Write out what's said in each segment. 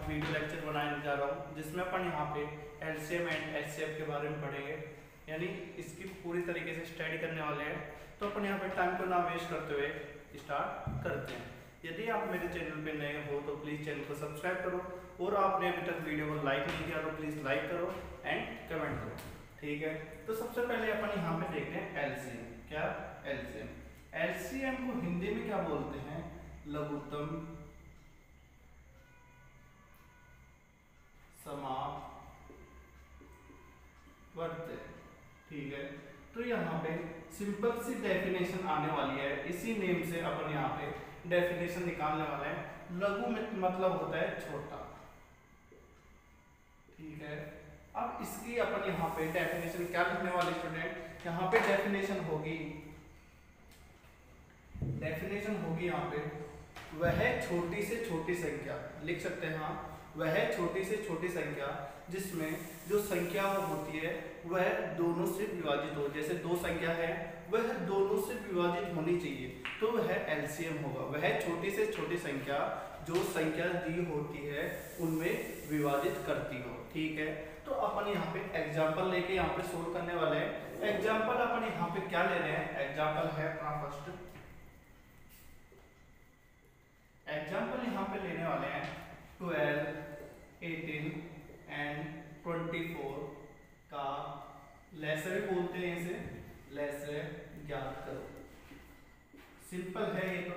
Video lecture बनाने जा रहा हूँ जिसमें अपन यहाँ पे एलसीएम एंड एचसीएफ के बारे में पढ़ेंगे, यानी इसकी पूरी तरीके से स्टडी करने वाले हैं। तो अपन यहाँ पे टाइम को ना वेस्ट करते हुए स्टार्ट करते हैं। यदि आप मेरे चैनल पे नए हो तो प्लीज़ चैनल को सब्सक्राइब करो, और आपने अभी तक वीडियो को लाइक नहीं किया तो प्लीज़ लाइक करो एंड कमेंट करो, ठीक है। तो सबसे पहले अपन यहाँ पे देखते हैं एलसीएम। क्या एलसीएम? एलसीएम को हिंदी में क्या बोलते हैं? लघुत्तम समापवर्त्य, ठीक है। तो यहाँ पे सिंपल सी डेफिनेशन आने वाली है, इसी नेम से अपन यहाँ पे डेफिनेशन निकालने वाले हैं। लघु मतलब होता है छोटा, ठीक है। अब इसकी अपन यहाँ पे डेफिनेशन क्या लिखने वाले स्टूडेंट? यहाँ पे डेफिनेशन होगी यहाँ पे वह छोटी से छोटी संख्या, लिख सकते हैं हाँ, वह छोटी से छोटी संख्या जिसमें जो संख्या होती है वह दोनों से विभाजित हो। जैसे दो संख्या है वह दोनों से विभाजित होनी चाहिए, तो वह एलसीएम होगा। वह छोटी से छोटी संख्या जो संख्या दी होती है उनमें विभाजित करती हो, ठीक है। तो अपन यहाँ पे एग्जाम्पल लेके यहाँ पे सोल्व करने वाले हैं। एग्जाम्पल अपन यहाँ पे क्या ले रहे हैं? एग्जाम्पल है अपना फर्स्ट एग्जाम्पल यहाँ पे लेने वाले हैं 12, 18 एंड 24 का लेसर बोलते हैं, इसे लेसर ज्ञात करो। सिंपल है ये तो।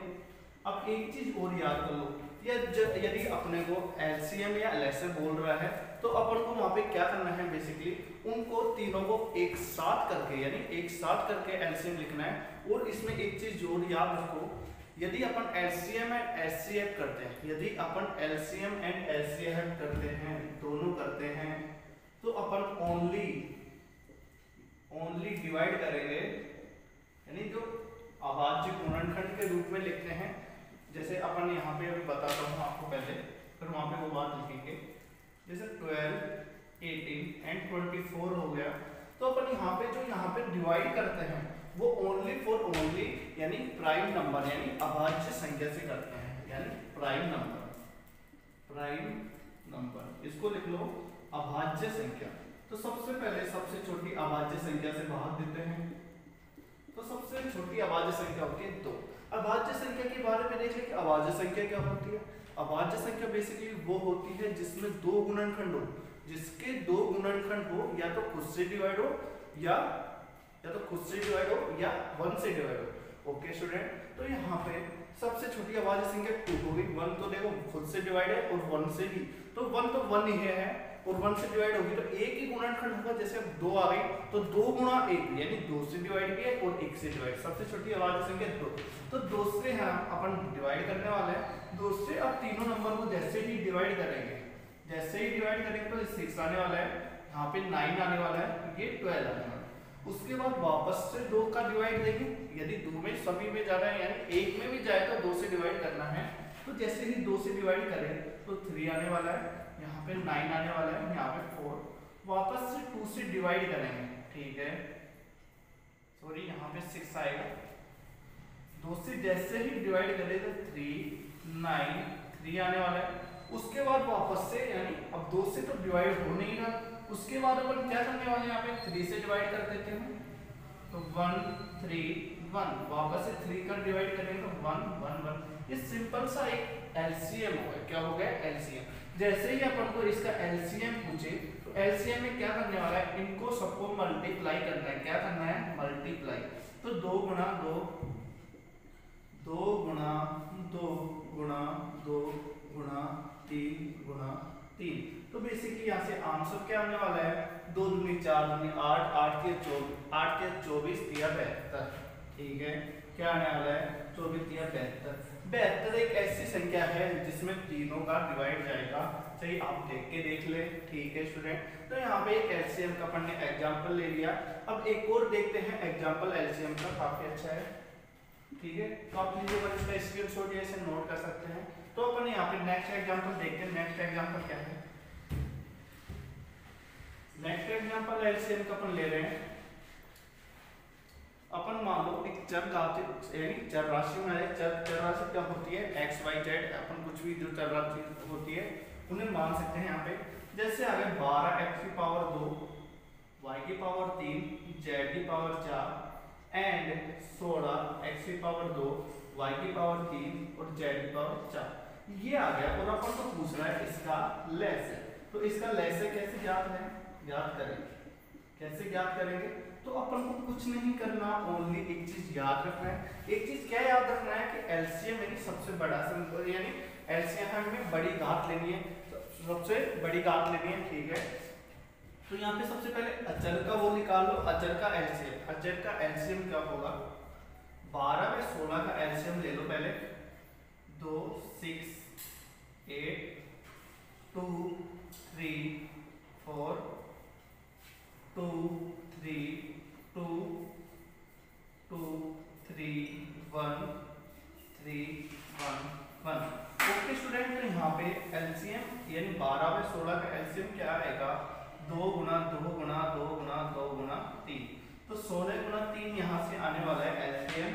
अब एक चीज और याद कर लो, यदि अपने को एलसीएम या लेसर बोल रहा है तो अपन को वहां पे क्या करना है? बेसिकली उनको तीनों को एक साथ करके, यानी एक साथ करके एलसीएम लिखना है। और इसमें एक चीज और याद रखो, यदि अपन एलसीएम एंड एचसीएफ करते हैं, यदि अपन एलसीएम एंड एचसीएफ करते हैं, दोनों करते हैं, तो अपन ओनली डिवाइड करेंगे, यानी जो अभाज्य गुणनखंड के रूप में लिखते हैं। जैसे अपन यहाँ पे अभी बताता हूँ आपको पहले, फिर वहां पे वो बात लिखेंगे। जैसे 12, 18 एंड 24 हो गया, तो अपन यहाँ पे डिवाइड करते हैं वो ओनली फॉर ओनली, यानी प्राइम नंबर, यानी अभाज्य संख्या से करते हैं, यानी प्राइम नंबर इसको लिख लो अभाज्य संख्या। तो सबसे पहले सबसे छोटी अभाज्य संख्या से भाग देते हैं, तो सबसे छोटी अभाज्य संख्या होती है 2। अभाज्य संख्या के बारे में देख लें कि अभाज्य संख्या क्या होती है। अभाज्य संख्या बेसिकली वो होती है जिसमें दो गुणनखंड हो, जिसके दो गुणनखंड हो, या तो खुद से डिवाइड हो या या 1 से डिवाइड हो। ओके स्टूडेंट, तो यहाँ पे सबसे छोटी अभाज्य संख्या 2 होगी। 1 तो देखो खुद से डिवाइड है और 1 से भी, तो 1 तो 1 ही है और 1 से डिवाइड होगी तो एक ही गुणनखंड होगा। जैसे 2 आ गई तो 2 गुणा 1, यानी 2 से डिवाइड भी है और 1 से डिवाइड। सबसे छोटी अभाज्य संख्या 2, तो 2 से हम अपन डिवाइड करने वाले हैं। 2 से अब तीनों नंबर को जैसे ही डिवाइड करेंगे तो 6 आने वाला है, यहाँ पे 9 आने वाला है, ये 12 आने वाला है। उसके बाद वापस से 2 का डिवाइड देंगे, यदि 2 में सभी में जा रहा है, यानी 1 में भी जाए तो 2 से डिवाइड करना है। तो जैसे ही 2 से डिवाइड करें तो 3 आने वाला है, यहाँ पे 9 आने वाला है, यहाँ पे 4। वापस से 2 से डिवाइड करेंगे, ठीक है, सॉरी यहाँ पे 6 आएगा। 2 से जैसे ही डिवाइड करें तो 3, 9, 3 आने वाला है। उसके बाद वापस से, यानी अब 2 से तो डिवाइड हो नहीं रहा, उसके बाद अपन क्या करने वाले हैं? यहाँ पे 3 से डिवाइड कर देते हैं, तो 1, 3, 1। वापस से 3 का डिवाइड करेंगे तो 1, 1, 1। ये सिंपल सा एक एलसीएम हो गया। क्या हो गया? एलसीएम। जैसे ही अपन को इसका एलसीएम पूछे तो एलसीएम में क्या करने वाला है? इनको सबको मल्टीप्लाई करना है। क्या करना है? मल्टीप्लाई। तो 2 गुणा 2, 2 गुणा 2 गुणा 2 गुणा 3 गुणा 3। तो बेसिकली यहाँ से आंसर क्या आने वाला है? 2 दूनी 4 दूनी 8, 8 के 24, 72, ठीक है। क्या आने वाला है? 24, 72। 72 एक ऐसी संख्या है जिसमें तीनों का डिवाइड जाएगा। सही, आप देख ले, ठीक है स्टूडेंट। तो यहाँ पे एक एलसीएम का अपन ने एग्जाम्पल ले लिया। अब एक और देखते हैं एग्जाम्पल एलसीएम का, काफी अच्छा है, ठीक है। तो आप इसका स्क्रीनशॉट ऐसे नोट कर सकते हैं। तो अपन यहाँ पे नेक्स्ट एग्जाम्पल देखते हैं। नेक्स्ट एग्जाम्पल क्या है? नेक्स्ट एग्जाम्पल एलसीएम का अपन ले रहे हैं। अपन मान लो एक चर राशि में चर राशि क्या होती है? x y z। अपन कुछ भी जो चर राशि होती है उन्हें मान सकते हैं यहाँ पे। जैसे आ गए 12x की पावर 2, y की पावर 3, z की पावर 4 एंड 16x की पावर 2, y की पावर 3 और z की पावर 4। ये आ गया और अपन को पूछ रहा है इसका लेस है। तो इसका लेस है कैसे ज्ञात है, ज्ञात करेंगे। कैसे ज्ञात करेंगे? तो अपन को कुछ नहीं करना, ओनली एक चीज याद रखना है। एक चीज क्या याद रखना है कि एलसीएम यानी सबसे बड़ा, यानी एलसीएम में बड़ी घात लेनी है, सबसे बड़ी घात लेनी है, ठीक है। तो यहाँ पे सबसे पहले अचर का वो निकाल लो, अचर का एलसीएम। अचर का एलसीएम क्या होगा? 12 में 16 का एलसीएम ले लो पहले। 2 6 8 2 3 4 2 3 2 2 3 1 3 1 1। ओके स्टूडेंट, तो यहाँ पे एलसीएम यानी 12 में 16 का एलसीएम क्या आएगा? 2 गुना 2 गुना 2 गुना 2 गुना 3। तो 16 गुना 3 यहाँ से आने वाला है एलसीएम।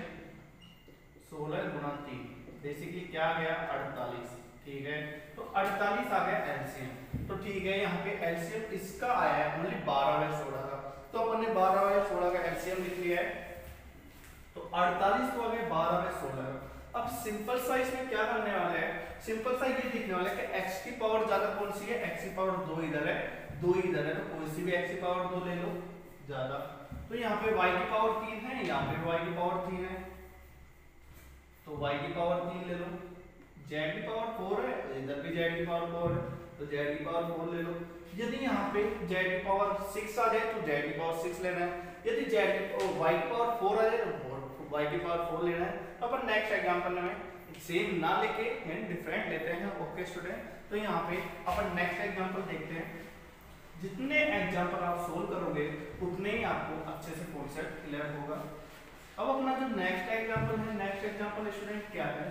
16 गुना 3 बेसिकली क्या आ गया? 48, ठीक है। तो 48 आ गया एलसीएम। तो ठीक है, यहाँ पे एलसीएम इसका आया है ओनली 12 बाय 16 का। तो अपन ने 12 बाय 16 का एलसीएम लिख लिया है। तो 48 तो आ गया 12 बाय 16 का। अब सिंपल सा इसमें क्या करने वाले हैं? सिंपल सा ये देखने वाले हैं कि x की पावर ज्यादा कौन सी है? x की पावर 2 इधर है, 2 इधर है, तो कोई सी भी x की पावर 2 ले लो ज्यादा। तो यहाँ पे y की पावर 3 है, यहाँ पे y की पावर 3 है, तो y की पावर 3 ले लो। z की पावर 4 है, इधर भी z की पावर 4 है, तो z की पावर 4 ले लो। यदि यहाँ पे z की पावर 6 आ जाए तो z की पावर 6 लेना है। यदि y की पावर 4 आ जाए तो y की पावर 4 लेना है। तो अपन नेक्स्ट एग्जांपल में सेम ना लेके डिफरेंट लेते हैं। ओके स्टूडेंट, तो यहाँ पे अपन नेक्स्ट एग्जांपल देखते हैं। जितने एग्जांपल आप सोल्व करोगे उतने ही आपको अच्छे से कॉन्सेप्ट क्लियर होगा। अब अपना जो नेक्स्ट एग्जांपल है, नेक्स्ट एग्जांपल स्टूडेंट क्या है?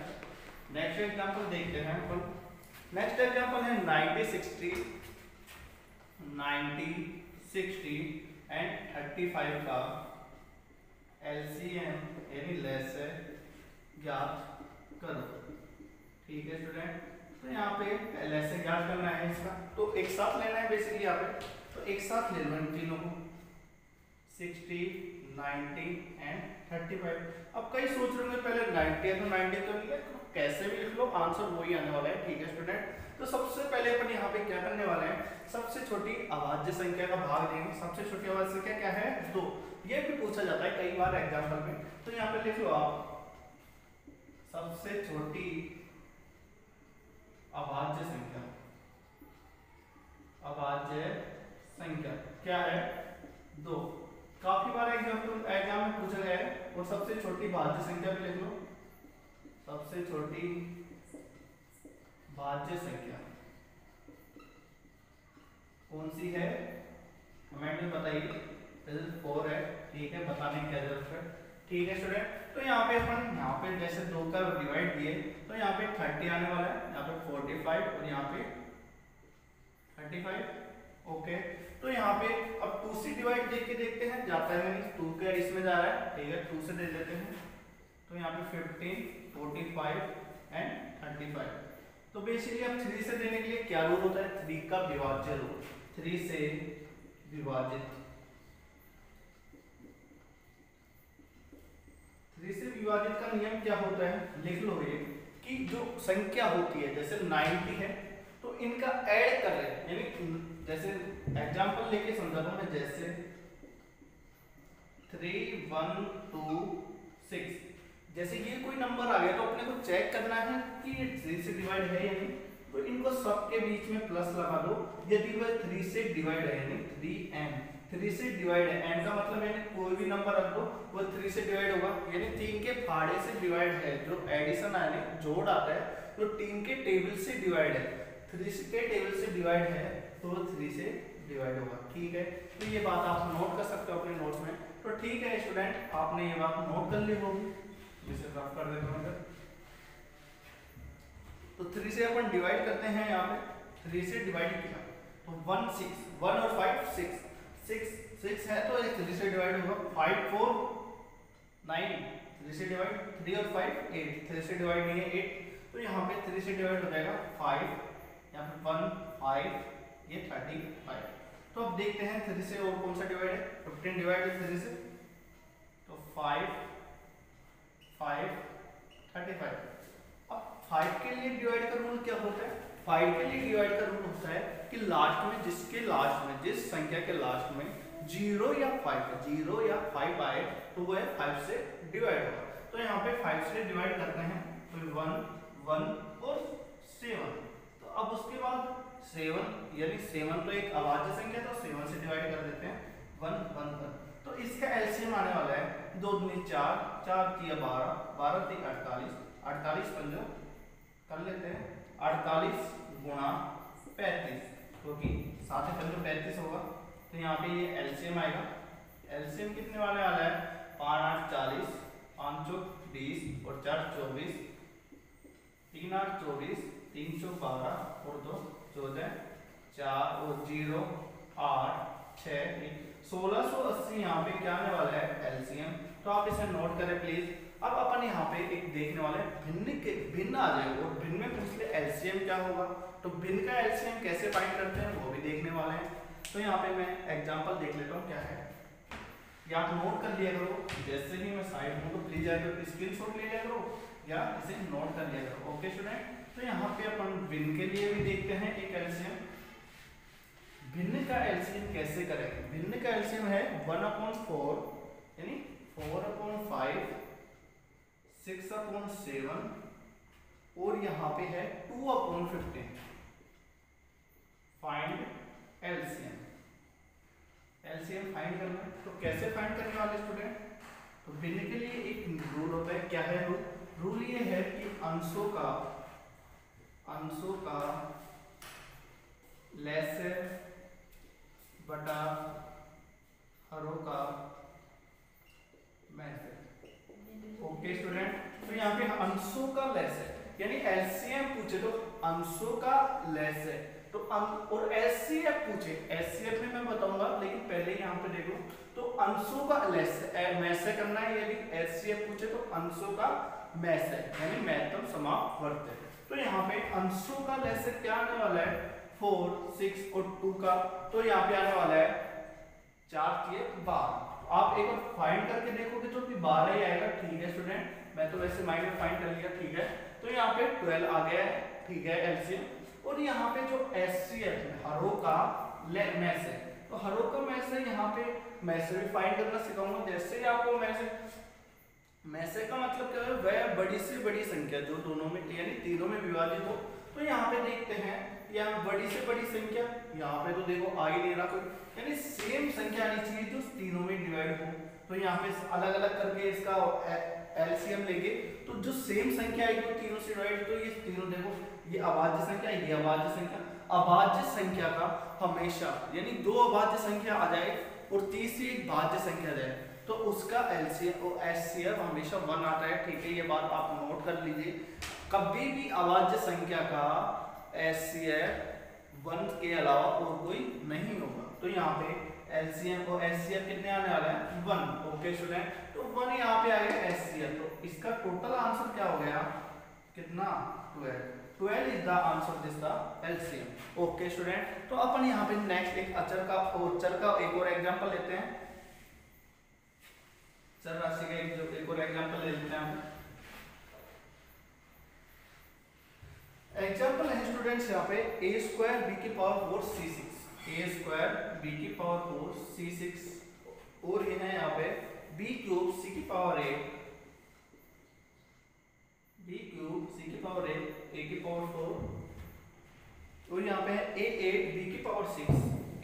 नेक्स्ट एग्जांपल देखते हैं अपन। नेक्स्ट एग्जांपल है 90 60 एंड 35 का एलसीएम यानी लेस है ज्ञात करो, ठीक है स्टूडेंट। तो यहाँ पे लेस है ज्ञात करना है इसका, तो एक साथ लेना है बेसिकली यहाँ पे। तो एक साथ ले लो इन तीनों को, 60 90 एंड 35। अब कई सोच रहे होंगे पहले 90 है तो 90 तो नहीं है, तो कैसे भी लिख लो आंसर वही आने वाला है, ठीक है स्टूडेंट। तो सबसे पहले अपन यहाँ पे क्या करने वाले हैं? सबसे छोटी अभाज्य संख्या का भाग देंगे। सबसे छोटी अभाज्य संख्या क्या है? 2। ये भी पूछा जाता है कई बार एग्जाम्पल में, तो यहाँ पे लिख लो आप सबसे छोटी अभाज्य संख्या। अभाज्य संख्या क्या है? 2। काफी बार एग्जाम में पूछा गया है। और सबसे छोटी भाज्य संख्या भी लिख लो, सबसे छोटी भाज्य संख्या कौन सी है? कमेंट में बताइए। 4 है, ठीक है, बताने की क्या जरूरत है, ठीक है स्टूडेंट। तो यहाँ पे अपन यहाँ पे जैसे 2 का डिवाइड दिए तो यहाँ पे 30 आने वाला है, यहाँ पे 45 और यहाँ पे 35। ओके, तो यहाँ पे अब 2 से डिवाइड देख के देखते हैं जाता है नहीं, 2 का इसमें जा रहा है, ठीक है, 2 से दे देते हैं। तो यहाँ पे 15 45 एंड 35। तो बेसिकली अब 3 से देने के लिए क्या रूल होता है? 3 का विभाज्य रूल, 3 से विभाजित। 3 से विभाजित का नियम क्या होता है? लिख लो ये कि जो संख्या होती है जैसे 90 है तो इनका ऐड कर रहे हैं, यानी जैसे एग्जांपल लेके समझाता हूं मैं। जैसे 3 1 2 6, जैसे ये कोई नंबर आ गया तो अपने को चेक करना है कि ये 3 से डिवाइड है या नहीं। तो इनको सबके बीच में प्लस लगा दो। यदि वह 3 से डिवाइड है यानी 3n, 3 से डिवाइड है, n का मतलब यानी कोई भी नंबर रख दो वो 3 से डिवाइड होगा, यानी 3 के फाड़े से डिवाइड है। जो एडिशन यानी जोड़ आता है तो 3 के टेबल से डिवाइड है, 3 के टेबल से डिवाइड है तो 3 से डिवाइड होगा, ठीक है। तो ये बात आप नोट कर सकते हो अपने नोट्स में। तो ठीक है स्टूडेंट, आपने ये बात नोट कर ली होगी, इसे रफ कर देता हूं। तो 3 से अपन डिवाइड करते हैं, यहाँ पे 3 से डिवाइड किया तो 1 6, 1 और 5 6 है तो 3 से डिवाइड होगा। 5 4 9, 3 से डिवाइड, 3 और 5 8, 3 से डिवाइड नहीं है 8, तो यहाँ पे 3 से डिवाइड हो जाएगा 5 यहाँ पे 1 5 ये 35। तो अब देखते हैं 3 से और कौन सा डिवाइड है। 15 डिवाइड है 3 से, तो 5 5 35। अब 5 के लिए डिवाइड का रूल क्या होता है? 5 के लिए डिवाइड का रूल होता है कि लास्ट में जिस संख्या के लास्ट में 0 या 5 आए तो वो है 5 से डिवाइड होगा। तो यहाँ पे 5 से डिवाइड करते हैं तो 1 1 और 7। तो अब उसके बाद 7 यानी 7 तो एक अभाज्य संख्या, तो 7 से डिवाइड कर देते हैं 1 1 1। तो इसका एलसीएम आने वाला है 2 दूनी 4 4 3 12 12 3 48 48 पंजो कर लेते हैं 48 गुणा 35, क्योंकि 7 पंजो 35 होगा। तो यहाँ पे ये एलसीएम आएगा। एलसीएम कितने वाले वाला है? 5 8 40 5 चौक 20 और 4 24 3 8 24 3 चौक 12 और 2 14 4 और 0 8 6 1680 यहाँ पे क्या आने वाला है? एलसीएम। तो आप इसे नोट करें प्लीज। अब अपन यहाँ पे एक देखने वाले भिन्न आ जाएगा और भिन्न में पूछ ले एलसीएम क्या होगा। तो भिन्न का एलसीएम कैसे फाइंड करते हैं वो भी देखने वाले हैं। तो यहाँ पे मैं एग्जांपल देख लेता हूँ क्या है, या आप नोट कर लिया करो। जैसे ही मैं साइड हूँ तो प्लीज आकर स्क्रीनशॉट ले लिया करो या इसे नोट कर लिया करो। ओके स्टूडेंट, तो यहाँ पे अपन भिन्न के लिए भी देखते हैं एक एलसीएम। भिन्न का एलसीएम कैसे करेंगे? भिन्न का एलसीएम है 1/4 यानी 4/5 6/7 और यहाँ पे है 2/15। Find LCM. एलसीएम फाइंड करना है तो कैसे फाइंड करने वाले स्टूडेंट? तो भिन्न के लिए एक रूल होता है। क्या है रूल? रूल ये है कि अंशों का लेसर बटा हरों का मैसेज। ओके स्टूडेंट, तो यहाँ पे अंशों का लेसर यानी एलसीएम पूछे तो अंशों का लेसर, तो और एचसीएफ पूछे, एचसीएफ में मैं बताऊंगा लेकिन पहले यहाँ पे देखो। तो अंशों का मैसे करना है, यदि एचसीएफ पूछे तो अंशों का मैसे यानी महत्तम समापवर्त। तो यहाँ पे अंशों का लेसे क्या आने वाला है? 4 6 और 2 का, तो यहाँ पे आने वाला है 4 के 12। आप एक बार फाइंड करके देखोगे तो भी 12 ही आएगा। ठीक है स्टूडेंट, मैं तो वैसे माइंड में फाइंड कर लिया। ठीक है, तो यहाँ पे 12 आ गया है। ठीक है एलसीएम। और यहाँ पे जो एचसीएफ है हरों का मैस है, तो हरों का मैस है, यहाँ पे मैसे भी फाइंड करना सिखाऊंगा। जैसे ही आपको मैसे का मतलब क्या है? वह बड़ी से बड़ी संख्या जो दोनों में यानी तीनों में विभाजित हो। तो यहाँ पे देखते हैं यहाँ बड़ी से बड़ी संख्या, यहाँ पे तो देखो आ ही नहीं रहा कोई, यानी सेम संख्या आनी चाहिए जो तीनों में डिवाइड हो। तो यहाँ पे अलग अलग करके इसका एलसीएम लेंगे तो जो सेम संख्या आएगी वो तीनों से डिवाइड। तो ये तीनों देखो, ये अभाज्य संख्या, ये अभाज्य संख्या। अभाज्य संख्या का हमेशा यानी 2 अभाज्य संख्या आ जाए और तीसरी एक भाज्य संख्या आ जाए तो उसका एलसीएम और एचसीएफ हमेशा 1 आता है। ठीक है, ये बात आप नोट कर लीजिए। कभी भी अभाज्य संख्या का एचसीएफ 1 के अलावा और कोई नहीं होगा। तो यहाँ पे एलसीएम और एचसीएफ कितने आने वाले हैं? 1। ओके स्टूडेंट, तो 1 यहाँ पे आ गया एचसीएफ। तो इसका टोटल आंसर क्या हो गया? कितना? 12 is the answer this the LCM. Okay student, तो अपन यहाँ पे नेक्स्ट एक चर का एक और एग्जांपल लेते हैं। चर राशि का एक और एग्जांपल ले लेते हैं। एग्जांपल है स्टूडेंट्स यहाँ पे a² b की पावर 4 c6, a² b की पावर 4 c6 और ये है यहाँ पे b³ c की पावर 8, b³ c की पावर 8 a की पावर 4 और यहाँ पे है a8 b की पावर 6,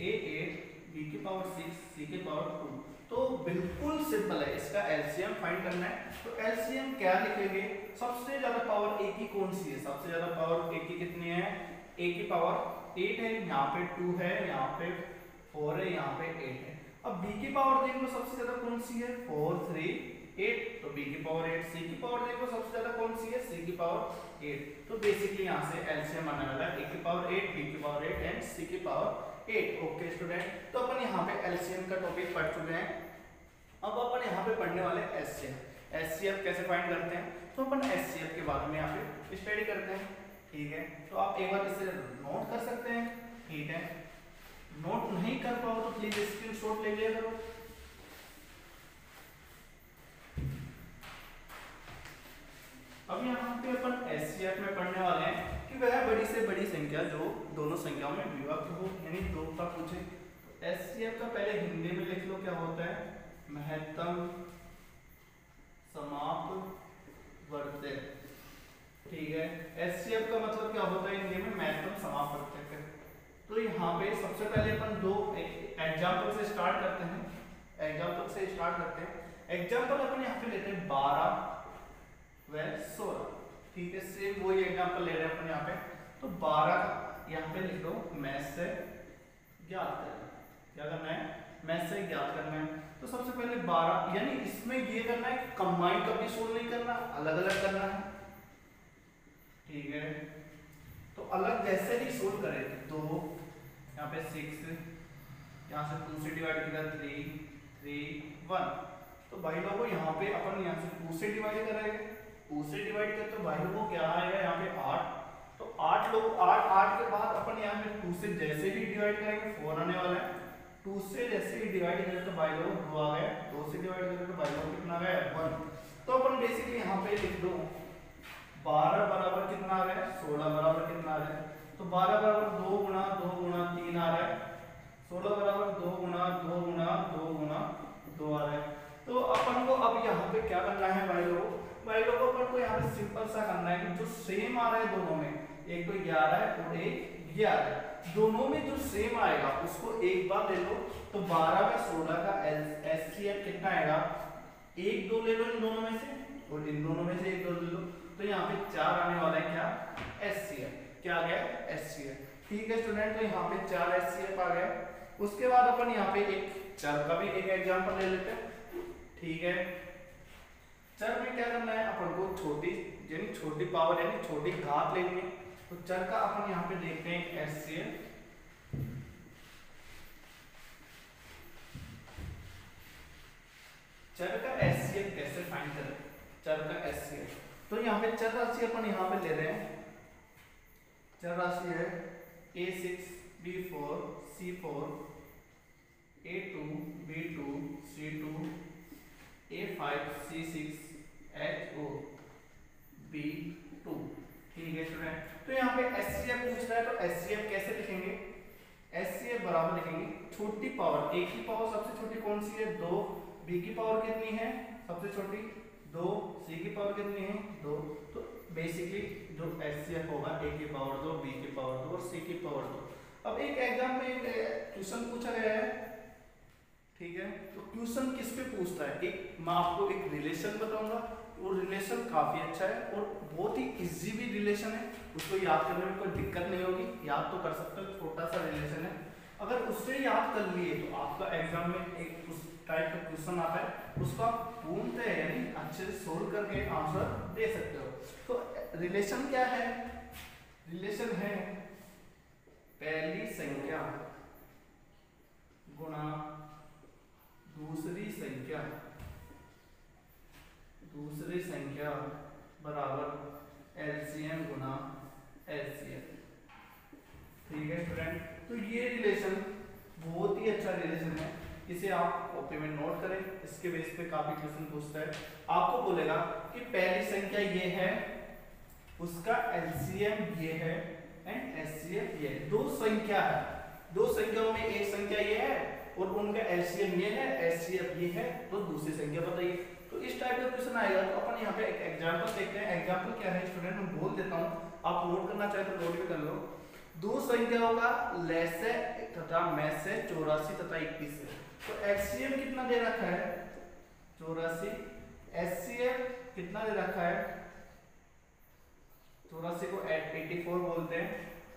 a8 b की पावर 6 c की पावर 2। तो बिल्कुल सिंपल है, इसका एलसीएम फाइंड करना है। तो एलसीएम क्या लिखेंगे? सबसे ज्यादा पावर a की कौन सी है? सबसे ज्यादा पावर a की कितनी है? a की पावर 8 है, यहाँ पे 2 है, यहाँ पे 4 है, यहाँ पे 8 है। अब b की पावर देख लो सबसे ज्यादा कौन सी है? 4 3 8, तो b की पावर 8। c की पावर देखो सबसे ज्यादा कौन सी है? c की पावर 8। तो बेसिकली यहाँ से एलसीएम आने वाला है a की पावर 8, b की पावर 8 एंड c की पावर 8। ओके स्टूडेंट, तो अपन यहाँ पे एलसीएम का टॉपिक पढ़ चुके हैं। अब अपन यहाँ पे पढ़ने वाले एचसीएफ। एचसीएफ कैसे फाइंड करते हैं? तो अपन एचसीएफ के बारे में यहाँ पे स्टडी करते हैं। ठीक है, तो आप एक बार इसे नोट कर सकते हैं। ठीक है, नोट नहीं कर पाओ तो प्लीज स्क्रीनशॉट ले लिया करो। अब यहाँ पे अपन एचसीएफ में पढ़ने वाले हैं कि वह बड़ी से बड़ी संख्या जो दोनों संख्याओं में विभक्त हो, यानी दो का पूछे। एचसीएफ का पहले हिंदी में लिख लो, क्या होता है, महत्तम समापवर्तक। ठीक है, एचसीएफ का मतलब क्या होता है हिंदी में, महत्तम समापवर्तक है। तो यहाँ पे सबसे पहले अपन दो एग्जाम्पल से स्टार्ट करते हैं। एग्जाम्पल अपन यहाँ पे लेते हैं 12 व 16। ठीक है, सेम वही एग्जाम्पल ले रहे हैं अपन यहाँ पे। तो 12 यहाँ पे लिख दो, मैथ से ज्ञात करना। क्या करना है, मैथ से ज्ञात करना है। तो सबसे पहले 12, यानी इसमें ये करना है कि कंबाइन कभी सोल्व नहीं करना, अलग अलग करना है। ठीक है, तो अलग जैसे ही सोल्व करें तो यहाँ पे 6, यहाँ से 2 से डिवाइड किया 3, 3, 1। तो भाई लोगों यहाँ पे अपन यहाँ से 2 से डिवाइड करेंगे, 2 से डिवाइड कर तो भाई लोगों क्या आएगा यहाँ पे 8। तो 8 लोग 8 के बाद अपन यहाँ पे 2 से जैसे ही डिवाइड करेंगे 4 आने वाला है। 2 से जैसे ही डिवाइड करें तो भाई लोग 2 आ गया, 2 से डिवाइड करें तो भाई लोग कितना आ गया 1। तो अपन बेसिकली यहाँ पे लिख दो 12 बराबर कितना आ रहा है, 16 बराबर कितना आ रहा है। तो 12 बराबर 2 गुना 2 गुना 3 आ रहा है, 16 बराबर 2 गुना 2 गुना 2 गुना 2 आ रहा है। तो अपन को अब यहाँ पे क्या करना है भाई लोगों अपन को यहाँ पे सिंपल सा करना है कि जो सेम आ रहा है दोनों में, एक तो 11 है और एक 11 है, दोनों में जो सेम आएगा उसको एक बार ले लो। तो 12 में 16 का एचसीएफ कितना आएगा, 1 2 ले लो इन दोनों में से, और इन दोनों में से 1 2 ले लो। तो यहाँ पे 4 आने वाला है, क्या एचसीएफ, क्या आ गया एचसीएफ। ठीक है स्टूडेंट, तो यहाँ पे 4 एचसीएफ आ गया। उसके बाद अपन यहाँ पे एक चर का भी एक एग्जांपल ले लेते हैं। ठीक है, चर में क्या करना है अपन को, छोटी पावर यानी छोटी घात लेनी है। तो चर का अपन यहाँ पे देखते हैं एचसीएफ। चर का एचसीएफ कैसे फाइंड करें, चर का एचसीएफ। तो यहाँ पे चर राशि अपन यहाँ पे ले रहे हैं, चर राशि है a6 b4 c4 a2 b2 c2 a5 c6 ho b2। ठीक है स्टूडेंट, तो यहाँ पे एचसीएफ पूछ रहा है, तो एचसीएफ कैसे लिखेंगे, एचसीएफ बराबर लिखेंगे छोटी पावर, a की पावर सबसे छोटी कौन सी है 2, b की पावर कितनी है सबसे छोटी 2, c की पावर कितनी है 2। तो बेसिकली जो एचसीएफ होगा a की पावर 2, b की पावर 2 और c की पावर 2। अब एक एग्जाम में क्वेश्चन पूछा गया है। ठीक है, तो क्वेश्चन किस पे पूछता है, एक मैं आपको एक रिलेशन बताऊंगा, वो रिलेशन काफी अच्छा है और बहुत ही इजी भी रिलेशन है, उसको याद करने में कोई दिक्कत नहीं होगी, याद तो कर सकते हो, छोटा सा रिलेशन है। अगर उससे याद कर लिए तो आपका एग्जाम में एक उस टाइप का क्वेश्चन आता है, उसको आप पूर्णतः यानी अच्छे से सोल्व करके आंसर दे सकते हो। तो रिलेशन क्या है, रिलेशन है पहली संख्या गुणा दूसरी संख्या बराबर एलसीएम गुना एलसीएम। ठीक है स्टूडेंट, तो ये रिलेशन बहुत ही अच्छा रिलेशन है, इसे आप कॉपी में नोट करें, इसके बेस पे काफी क्वेश्चन पूछता है। आपको बोलेगा कि पहली संख्या ये है, उसका एलसीएम ये है एंड एचसीएफ ये है। दो संख्या है, दो संख्याओं में एक संख्या ये है और उनका एलसीएम ये है, एचसीएफ ये है, तो दूसरी संख्या बताइए। तो इस टाइप का क्वेश्चन आएगा। तो अपन यहाँ पे एक एग्जांपल देखते हैं। एग्जांपल क्या है स्टूडेंट, मैं बोल देता हूँ, आप नोट करना चाहे तो नोट भी कर लो। दो संख्याओं का लैसे तथा में से 84 तथा 21 है। तो एचसीएम कितना दे रखा है 84, एचसीएफ कितना दे रखा है 84 को 84 बोलते हैं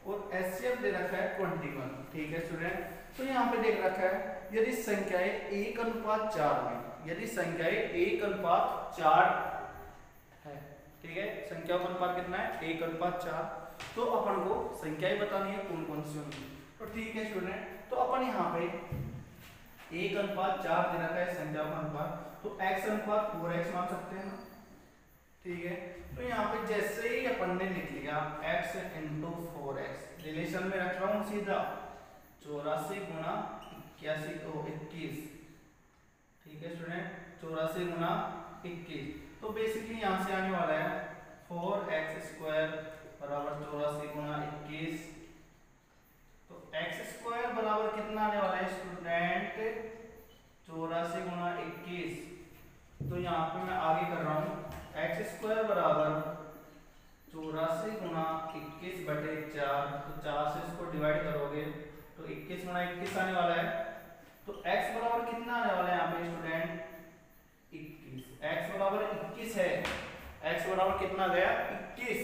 और एचसीएफ दे रखा है 21। ठीक है स्टूडेंट, तो यहाँ पे देख रखा है यदि संख्याएं 1:4 में, यदि संख्याएं 1:4 है, ठीक है, संख्या का अनुपात कितना है 1:4, तो अपन को संख्याएं बतानी है कौन कौन सी होंगी। तो ठीक है स्टूडेंट, तो अपन यहाँ पे 1:4 दे रखा है संख्या का अनुपात, तो x अनुपात 4x मान सकते हैं ना। ठीक है। तो यहाँ पे जैसे ही अपन ने लिख लिया x इंटू 4x रिलेशन में रख रहा हूँ सीधा 84 गुणा 21, ठीक है स्टूडेंट, 84 गुणा 21। तो बेसिकली यहाँ से आने वाला है 4x स्क्वायर बराबर 84 गुणा 21। तो x स्क्वायर बराबर कितना आने वाला है स्टूडेंट 84 गुणा 21। तो यहाँ पे मैं आगे कर रहा हूँ x स्क्वायर बराबर 84 गुणा 21 बटे 4। तो 4 से इसको डिवाइड करोगे तो 21 गुणा 21 आने वाला है। तो x बराबर कितना आने वाला है यहाँ पे स्टूडेंट 21। x बराबर 21 है, x बराबर कितना गया 21।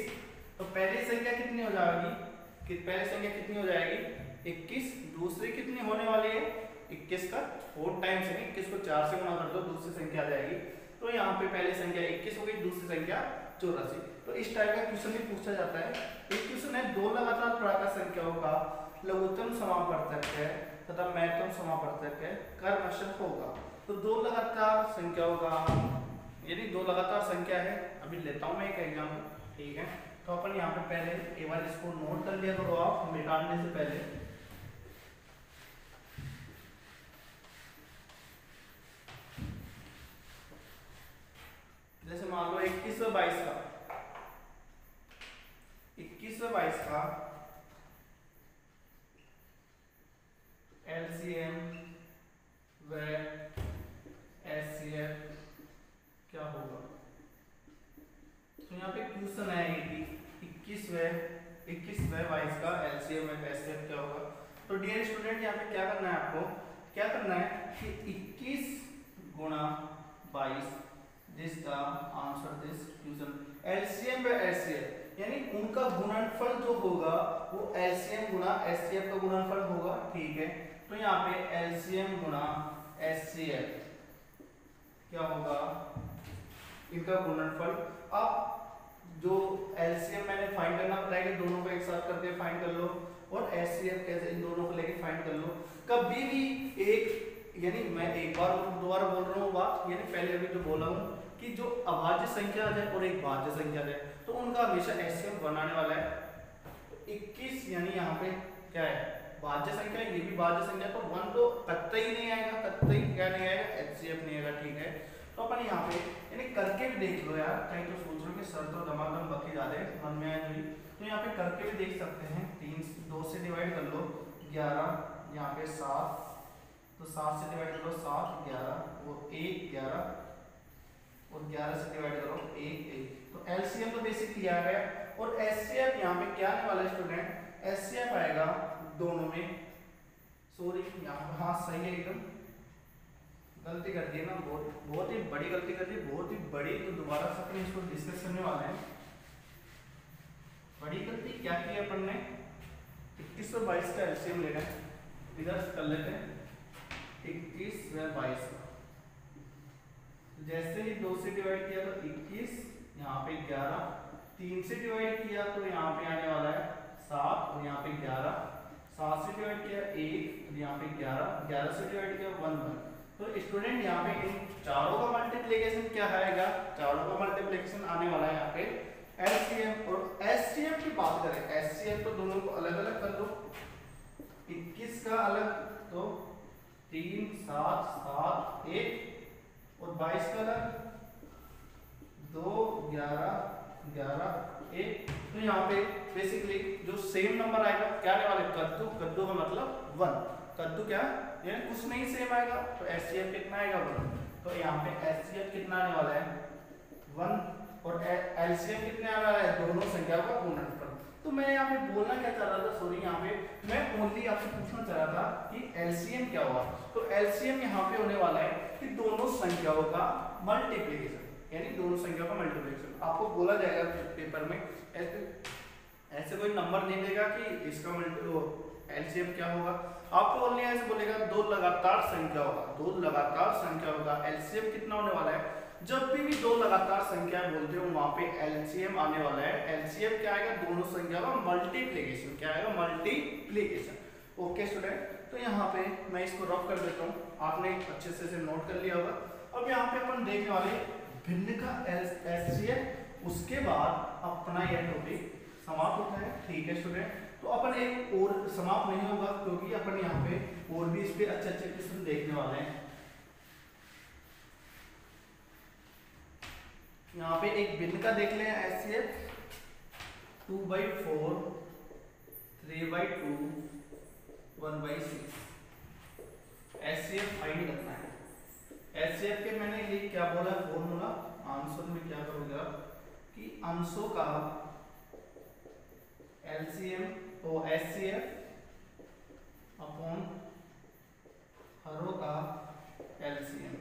तो पहली संख्या कितनी हो जाएगी कि पहली संख्या कितनी हो जाएगी 21, दूसरी कितनी होने वाली है 21 का 4 टाइम्स है, 21 को 4 से गुणा कर दो दूसरी संख्या आ जाएगी। तो यहाँ पे पहली संख्या 21 हो गई, दूसरी संख्या 84। तो इस टाइप का क्वेश्चन भी पूछा जाता है। एक क्वेश्चन है दो लगातार प्राकृत संख्याओं का लघुत्तम समापवर्तक तथा महत्तम समापवर्तक क्रमशः होगा। तो दो लगातार संख्याओं का यदि दो लगातार संख्या है, अभी लेता हूँ मैं एक एग्जाम्पल, ठीक है। तो अपन यहाँ पे पहले एक बार इसको नोट कर लिया करो आप मिटाने से पहले। जैसे मान लो 21 व 22 का 21 व 22 का LCM व HCF क्या होगा। तो यहाँ पे क्वेश्चन है कि 21 व 22 का LCM व HCF क्या होगा। तो डियर स्टूडेंट यहाँ पे क्या करना है, आपको क्या करना है कि 21 गुणा 22 this the answer this question LCM व HCF यानी उनका गुणनफल जो होगा वो LCM गुणा HCF का गुणनफल होगा, ठीक है। तो यहाँ पे LCM गुणा HCF क्या होगा इनका गुणनफल। अब जो LCM मैंने फाइंड करना बताया कि दोनों को एक साथ करके फाइंड कर लो और HCF कैसे इन दोनों को लेके फाइंड कर लो। कभी भी एक यानी मैं एक बार दोबारा बोल रहा हूँ बात, यानी पहले अभी जो बोला हूँ कि जो अभाज्य संख्या आ जाए और एक भाज्य संख्या आ जाए तो उनका हमेशा HCF बनाने वाला है। तो 21 यानी यहाँ पे क्या है भाज्य संख्या, ये भी भाज्य संख्या, तो 1 तो कतई नहीं आएगा, कतई क्या नहीं आएगा HCF नहीं आएगा, ठीक है। तो अपन यहाँ पे यानी करके भी देख लो यार, कहीं तो सोच रहे हो कि सर तो दमादम बकी ज्यादा मन में आए। तो यहाँ पे करके भी देख सकते हैं, 2 से डिवाइड कर लो 11, यहाँ पे 7, तो 7 से डिवाइड करो 7 11 और 1 11 और 11 से डिवाइड करो 1 1। तो LCM तो बेसिक दिया गया और HCF यहाँ पे क्या आने वाला है स्टूडेंट, HCF आएगा दोनों में, सॉरी यहाँ पे हाँ सही है एकदम, गलती कर दी ना, बहुत ही बड़ी गलती कर दी, बहुत ही बड़ी। तो दोबारा से अपन इसको डिस्कस करने वाले हैं। बड़ी गलती क्या की अपन ने 21 और 22 का LCM लेना है, इधर कर लेते हैं 21 व 22 का। जैसे ही 2 से डिवाइड किया तो 21, यहाँ पे 11, 3 से डिवाइड किया तो यहाँ पे आने वाला है 7 और यहाँ पे 11, 7 से डिवाइड किया 1 और यहाँ पे 11, 11 से डिवाइड किया 1 1। तो स्टूडेंट यहाँ पे इन चारों का मल्टीप्लिकेशन क्या आएगा, चारों का मल्टीप्लिकेशन आने वाला है यहाँ पे LCM। और HCF की बात करें, HCF तो दोनों को अलग अलग कर दो, 21 का अलग तो 3 7 7 1 और 22 का अलग 2 11 11 1। तो यहाँ पे बेसिकली जो सेम नंबर आएगा क्या आने वाले कद्दू, कद्दू का मतलब 1, कद्दू क्या यानी कुछ नहीं सेम आएगा। तो HCF कितना आएगा 1। तो यहाँ पे HCF कितना आने वाला है 1 और LCM कितने आने वाला है दोनों संख्या का गुणनफल। तो मैं यहाँ पे बोलना क्या चाह रहा था, सॉरी यहाँ पे मैं ओनली आपसे पूछना चाह रहा था कि LCM क्या हुआ। तो LCM यहाँ पे होने वाला है कि दोनों संख्याओं का मल्टीप्लिकेशन, यानी दोनों संख्याओं का मल्टीप्लिकेशन। आपको बोला जाएगा पेपर में ऐसे कोई नंबर नहीं देगा कि इसका LCM क्या होगा, आपको ओनली ऐसे बोलेगा दो लगातार संख्या होगा, दो लगातार संख्या होगा LCM कितना होने वाला है। जब भी दो लगातार संख्या बोलते हो वहां पे LCM आने वाला है। LCM क्या आएगा दोनों संख्या का मल्टीप्लिकेशन, क्या आएगा मल्टीप्लिकेशन। ओके स्टूडेंट, तो यहाँ पे मैं इसको रफ कर देता हूँ, आपने अच्छे से नोट कर लिया होगा। अब यहाँ पे अपन देखने वाले भिन्न का HCF उसके बाद अपना यह टॉपिक समाप्त होता है। ठीक है स्टूडेंट, तो अपन एक और समाप्त नहीं होगा क्योंकि अपन यहाँ पे और भी इस पे अच्छे अच्छे क्वेश्चन देखने वाले हैं। यहाँ पे एक बिंद का देख लें, HCF 2/4 3/2 1/6 HCF फाइंड करना है। HCF के मैंने ये क्या बोला फॉर्मूला, आंसर में क्या करोगे आप कि अंशों का LCM तो HCF अपॉन हरों का LCM।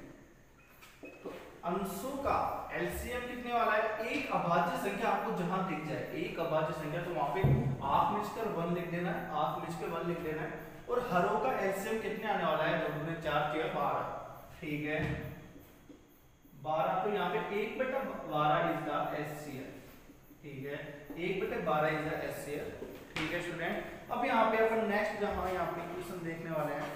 तो अंशों का LCM कितने वाला है, एक अभाज्य संख्या आपको जहां दिख जाए, एक अभाज्य संख्या तो वहां पे हाफ मिलकर 1 लिख देना है, हाफ मिलकर 1 लिख देना है। और हरों का LCM कितने आने वाला है, जब हमने 4 किया 12। ठीक है 12, तो यहाँ पे 1/12 इज द HCF। ठीक है 1/12 इज द HCF। ठीक है स्टूडेंट, अब यहाँ पे अपन नेक्स्ट जहां यहाँ पे क्वेश्चन देखने वाले हैं,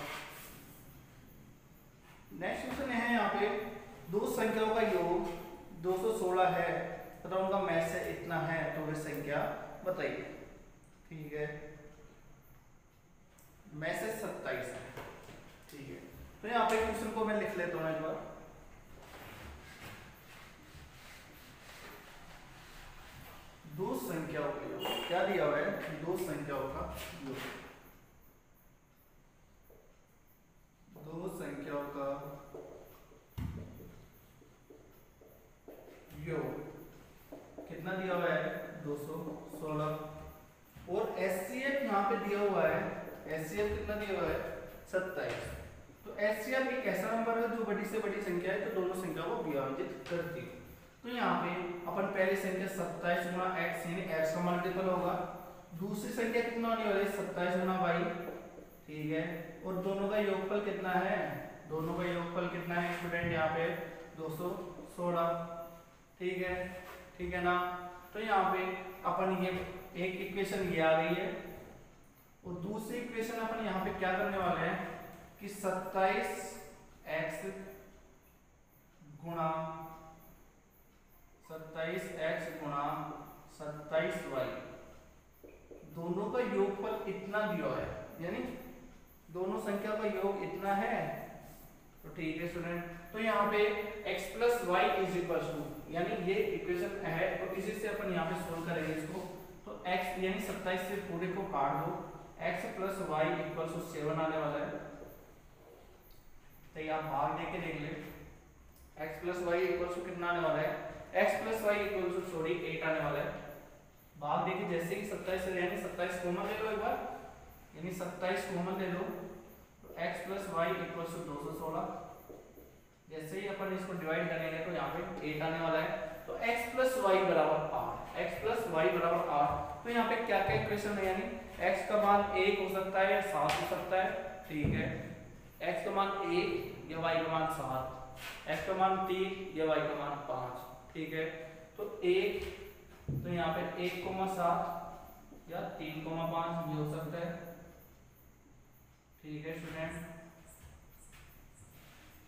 नेक्स्ट क्वेश्चन है यहाँ पे दो संख्याओं का योग 216 है तथा उनका मैस इतना है, तो वे संख्या बताइए। ठीक है मैसेज 27 है। ठीक है, तो यहाँ पे क्वेश्चन को मैं लिख लेता हूँ एक बार। दो संख्याओं का योग क्या दिया हुआ है, दो संख्याओं का योग, दो संख्याओं का योग कितना दिया हुआ है 216। और HCF यहाँ पे दिया हुआ है, HCF कितना दिया हुआ है 27। तो HCF एक ऐसा नंबर है जो बड़ी से बड़ी संख्या है, तो दोनों संख्या को विभाजित करती है। तो यहाँ पे अपन पहली संख्या 27 गुना x यानी x का मल्टीपल होगा, दूसरी संख्या कितना होने वाली है 27 गुना y। ठीक है, और दोनों का योगफल कितना है, दोनों का योगफल कितना है स्टूडेंट यहाँ पे 216। ठीक है ना। तो यहाँ पे अपन ये एक इक्वेशन ये आ गई है, और दूसरी इक्वेशन अपन यहाँ पे क्या करने वाले हैं कि 27x गुणा 27y दोनों का योगफल इतना दिया है, यानी दोनों संख्या का योग इतना है। तो ठीक है स्टूडेंट, तो यहाँ पे x plus y is equal to, यानी ये इक्वेशन है, तो इसी से अपन यहाँ पे सोल्व करेंगे इसको। तो x यानी 27 से पूरे को काट दो, x plus y equal to 7 आने वाला है। तो आप भाग देके देख ले, x plus y equal to कितना आने वाला है, x plus y equal to 8 आने वाला है। भाग देके जैसे ही 27 से यानी 27 कॉमन ले लो एक बार, यानी 27 कॉमन ले लो, तो x plus y equal to 216। जैसे ही अपन इसको डिवाइड करेंगे तो यहाँ पे 8 आने वाला है। तो x प्लस वाई बराबर 8, x प्लस वाई बराबर 8। तो यहाँ पे क्या क्या इक्वेशन है, यानी x का मान 1 हो सकता है या 7 हो सकता है। ठीक है, x का मान 1 या y का मान 7, x का मान 3 या y का मान 5। ठीक है, तो 1 तो यहाँ पे 1,7 या 3,5 भी हो सकता है। ठीक है स्टूडेंट,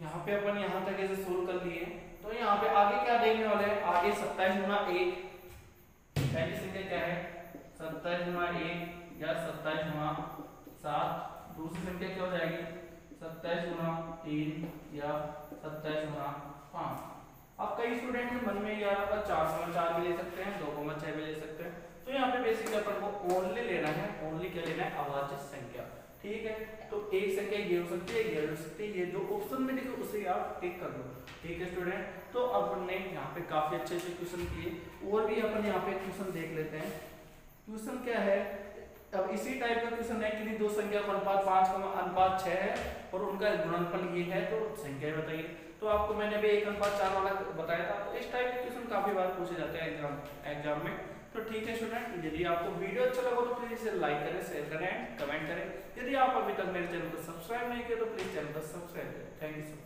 यहाँ पे अपन यहाँ तक ऐसे सोल्व कर लिए। तो यहाँ पे आगे क्या देखने वाले हैं, आगे 27 गुना 1, पहली संख्या क्या है 27 गुना 1 या 27 गुना 7, दूसरी संख्या क्या हो जाएगी 27 गुना 3 या 27 गुना 5। अब कई स्टूडेंट के मन में ये आ रहा था 4,4 भी ले सकते हैं, 2,6 भी ले सकते हैं। तो यहाँ पे बेसिकली अपन को ओनली लेना है, ओनली क्या लेना है अभाज्य संख्या। ठीक है, तो एक संख्या ये हो सकती है, ये हो सकती है, ये जो ऑप्शन में लिखो उसे आप टिक कर दो। ठीक है स्टूडेंट, तो अब हमने यहाँ पे काफी अच्छे अच्छे क्वेश्चन किए, और भी अपन यहाँ पे क्वेश्चन देख लेते हैं। क्वेश्चन क्या है, अब इसी टाइप का क्वेश्चन है कि दो संख्या का अनुपात 5 का अनुपात 6 है और उनका गुणनफल ये है, तो संख्या बताइए। तो आपको मैंने भी 1:4 वाला बताया था। तो इस टाइप के क्वेश्चन काफी बार पूछे जाते हैं एग्जाम में। तो ठीक है स्टूडेंट, यदि आपको वीडियो अच्छा लगा तो प्लीज इसे लाइक करें, शेयर करें, कमेंट करें। यदि आप अभी तक मेरे चैनल को सब्सक्राइब नहीं किया तो प्लीज चैनल को सब्सक्राइब करें। Thank you so much.